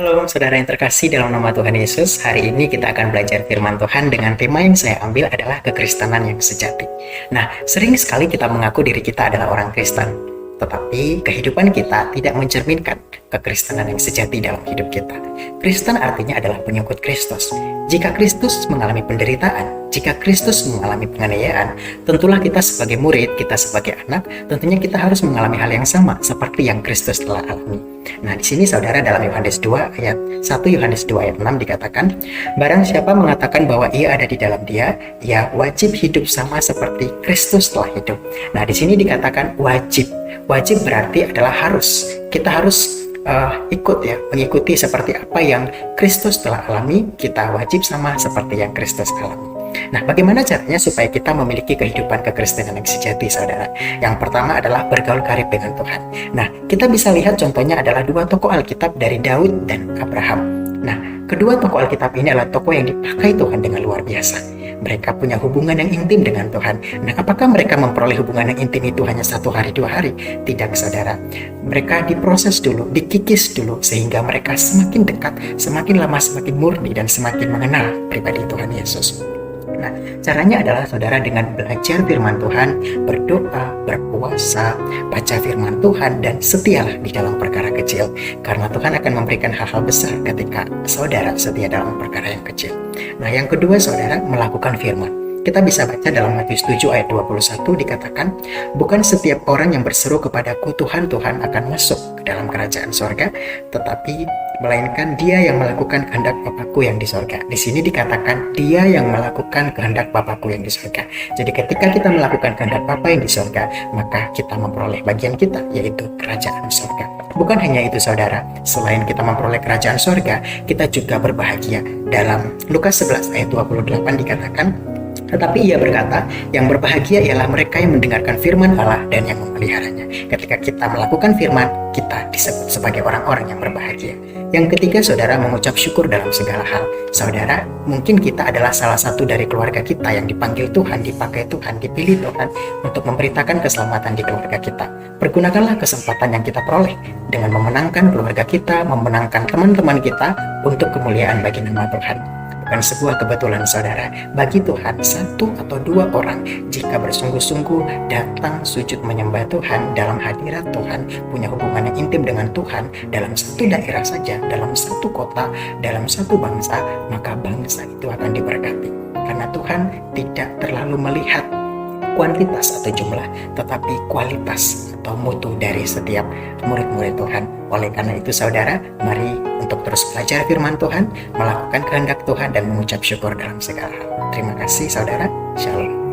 Halo saudara yang terkasih dalam nama Tuhan Yesus. Hari ini kita akan belajar firman Tuhan dengan tema yang saya ambil adalah kekristenan yang sejati. Nah, sering sekali kita mengaku diri kita adalah orang Kristen, tetapi kehidupan kita tidak mencerminkan kekristenan yang sejati dalam hidup kita. Kristen artinya adalah pengikut Kristus. Jika Kristus mengalami penderitaan, jika Kristus mengalami penganiayaan, tentulah kita sebagai murid, kita sebagai anak, tentunya kita harus mengalami hal yang sama seperti yang Kristus telah alami. Nah, di sini saudara dalam Yohanes 2 ayat 1 Yohanes 2 ayat 6 dikatakan, barang siapa mengatakan bahwa ia ada di dalam dia, ia wajib hidup sama seperti Kristus telah hidup. Nah, di sini dikatakan wajib. Wajib berarti adalah harus. Kita harus mengikuti seperti apa yang Kristus telah alami, kita wajib sama seperti yang Kristus alami. Nah, bagaimana caranya supaya kita memiliki kehidupan kekristenan yang sejati, saudara? Yang pertama adalah bergaul karib dengan Tuhan. Nah, kita bisa lihat contohnya adalah dua tokoh Alkitab dari Daud dan Abraham. Nah, kedua tokoh Alkitab ini adalah tokoh yang dipakai Tuhan dengan luar biasa. Mereka punya hubungan yang intim dengan Tuhan. Nah, apakah mereka memperoleh hubungan yang intim itu hanya 1 hari 2 hari? Tidak, saudara. Mereka diproses dulu, dikikis dulu, sehingga mereka semakin dekat, semakin lama semakin murni, dan semakin mengenal pribadi Tuhan Yesus. Nah, caranya adalah saudara dengan belajar firman Tuhan, berdoa, berpuasa, baca firman Tuhan, dan setialah di dalam perkara kecil. Karena Tuhan akan memberikan hal-hal besar ketika saudara setia dalam perkara yang kecil. Nah, yang kedua saudara, melakukan firman. Kita bisa baca dalam Matius 7 ayat 21 dikatakan, bukan setiap orang yang berseru kepadaku Tuhan, Tuhan akan masuk ke dalam kerajaan sorga, tetapi melainkan dia yang melakukan kehendak Bapakku yang di sorga. Di sini dikatakan dia yang melakukan kehendak Bapakku yang di sorga. Jadi ketika kita melakukan kehendak Bapa yang di sorga, maka kita memperoleh bagian kita, yaitu kerajaan sorga. Bukan hanya itu saudara, selain kita memperoleh kerajaan sorga, kita juga berbahagia. Dalam Lukas 11 ayat 28 dikatakan, tetapi ia berkata, yang berbahagia ialah mereka yang mendengarkan firman Allah dan yang memeliharanya. Ketika kita melakukan firman, kita disebut sebagai orang-orang yang berbahagia. Yang ketiga, saudara, mengucap syukur dalam segala hal. Saudara, mungkin kita adalah salah satu dari keluarga kita yang dipanggil Tuhan, dipakai Tuhan, dipilih Tuhan untuk memberitakan keselamatan di keluarga kita. Pergunakanlah kesempatan yang kita peroleh dengan memenangkan keluarga kita, memenangkan teman-teman kita untuk kemuliaan bagi nama Tuhan. Bukan sebuah kebetulan saudara, bagi Tuhan 1 atau 2 orang jika bersungguh-sungguh datang sujud menyembah Tuhan dalam hadirat Tuhan, punya hubungan yang intim dengan Tuhan dalam satu daerah saja, dalam satu kota, dalam satu bangsa, maka bangsa itu akan diberkati. Karena Tuhan tidak terlalu melihat kuantitas atau jumlah, tetapi kualitas atau mutu dari setiap murid-murid Tuhan. Oleh karena itu saudara, mari untuk terus belajar firman Tuhan, melakukan kehendak Tuhan, dan mengucap syukur dalam segala hal. Terima kasih saudara, shalom.